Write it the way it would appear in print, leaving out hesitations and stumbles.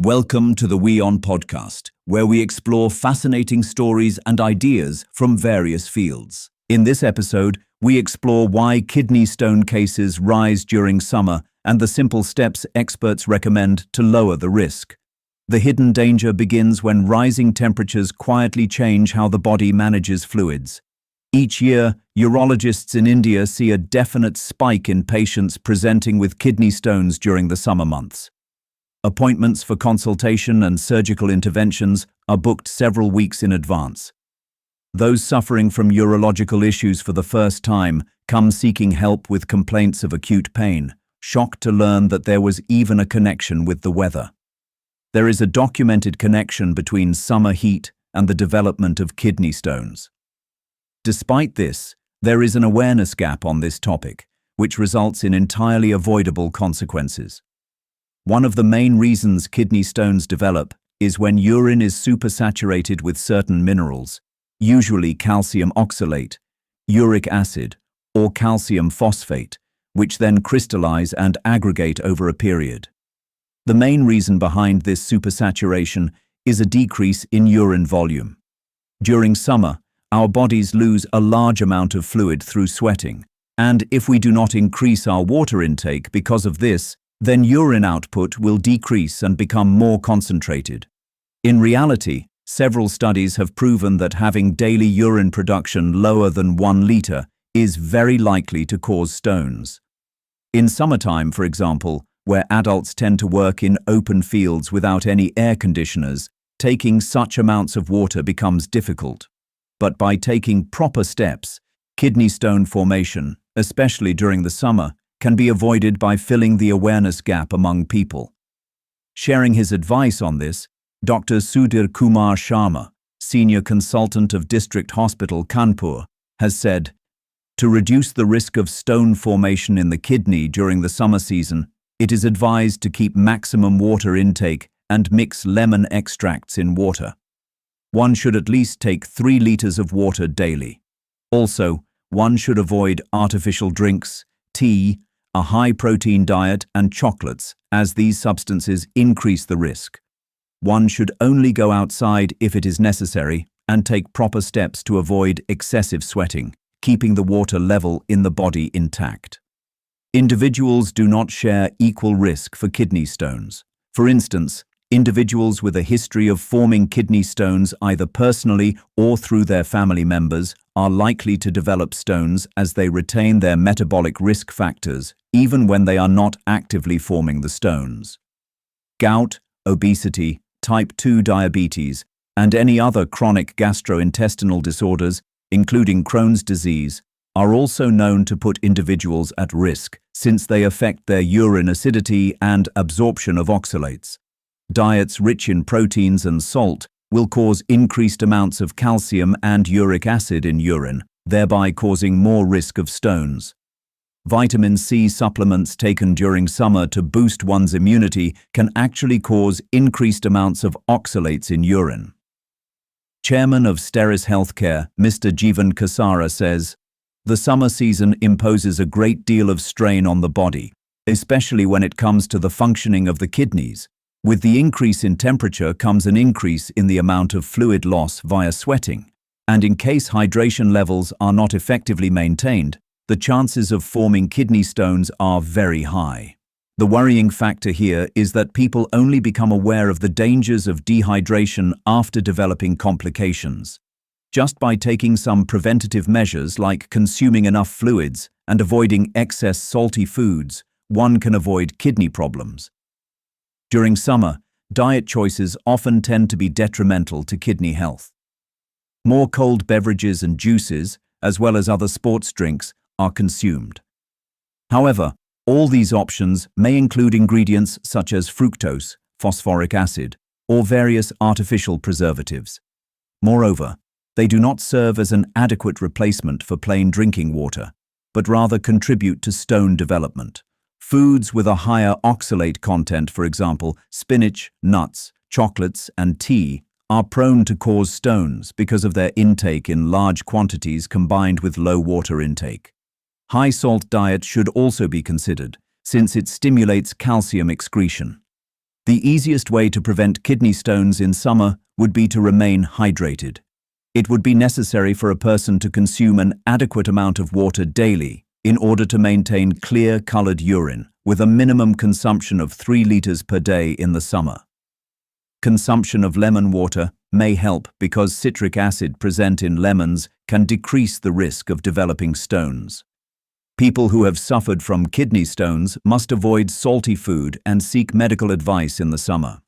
Welcome to the WION podcast, where we explore fascinating stories and ideas from various fields. In this episode, we explore why kidney stone cases rise during summer and the simple steps experts recommend to lower the risk. The hidden danger begins when rising temperatures quietly change how the body manages fluids. Each year, urologists in India see a definite spike in patients presenting with kidney stones during the summer months. Appointments for consultation and surgical interventions are booked several weeks in advance. Those suffering from urological issues for the first time come seeking help with complaints of acute pain, shocked to learn that there was even a connection with the weather. There is a documented connection between summer heat and the development of kidney stones. Despite this, there is an awareness gap on this topic, which results in entirely avoidable consequences. One of the main reasons kidney stones develop is when urine is supersaturated with certain minerals, usually calcium oxalate, uric acid, or calcium phosphate, which then crystallize and aggregate over a period. The main reason behind this supersaturation is a decrease in urine volume. During summer, our bodies lose a large amount of fluid through sweating, and if we do not increase our water intake because of this, then urine output will decrease and become more concentrated. In reality, several studies have proven that having daily urine production lower than 1 liter is very likely to cause stones. In summertime, for example, where adults tend to work in open fields without any air conditioners, taking such amounts of water becomes difficult. But by taking proper steps, kidney stone formation, especially during the summer, can be avoided by filling the awareness gap among people. Sharing his advice on this, Dr. Sudhir Kumar Sharma, senior consultant of District Hospital Kanpur, has said, "To reduce the risk of stone formation in the kidney during the summer season, it is advised to keep maximum water intake and mix lemon extracts in water. One should at least take 3 liters of water daily. Also, one should avoid artificial drinks, tea, a high-protein diet, and chocolates, as these substances increase the risk. One should only go outside if it is necessary and take proper steps to avoid excessive sweating, keeping the water level in the body intact." Individuals do not share equal risk for kidney stones. For instance, individuals with a history of forming kidney stones either personally or through their family members are likely to develop stones as they retain their metabolic risk factors even when they are not actively forming the stones. Gout, obesity, type 2 diabetes, and any other chronic gastrointestinal disorders, including Crohn's disease, are also known to put individuals at risk since they affect their urine acidity and absorption of oxalates. Diets rich in proteins and salt will cause increased amounts of calcium and uric acid in urine, thereby causing more risk of stones. Vitamin C supplements taken during summer to boost one's immunity can actually cause increased amounts of oxalates in urine. Chairman of Steris Healthcare, Mr. Jeevan Kasara, says, "The summer season imposes a great deal of strain on the body, especially when it comes to the functioning of the kidneys. With the increase in temperature comes an increase in the amount of fluid loss via sweating, and in case hydration levels are not effectively maintained, the chances of forming kidney stones are very high." The worrying factor here is that people only become aware of the dangers of dehydration after developing complications. Just by taking some preventative measures like consuming enough fluids and avoiding excess salty foods, one can avoid kidney problems. During summer, diet choices often tend to be detrimental to kidney health. More cold beverages and juices, as well as other sports drinks, are consumed. However, all these options may include ingredients such as fructose, phosphoric acid, or various artificial preservatives. Moreover, they do not serve as an adequate replacement for plain drinking water, but rather contribute to stone development. Foods with a higher oxalate content, for example, spinach, nuts, chocolates, and tea, are prone to cause stones because of their intake in large quantities combined with low water intake. High-salt diet should also be considered, since it stimulates calcium excretion. The easiest way to prevent kidney stones in summer would be to remain hydrated. It would be necessary for a person to consume an adequate amount of water daily in order to maintain clear-colored urine, with a minimum consumption of 3 liters per day in the summer. Consumption of lemon water may help because citric acid present in lemons can decrease the risk of developing stones. People who have suffered from kidney stones must avoid salty food and seek medical advice in the summer.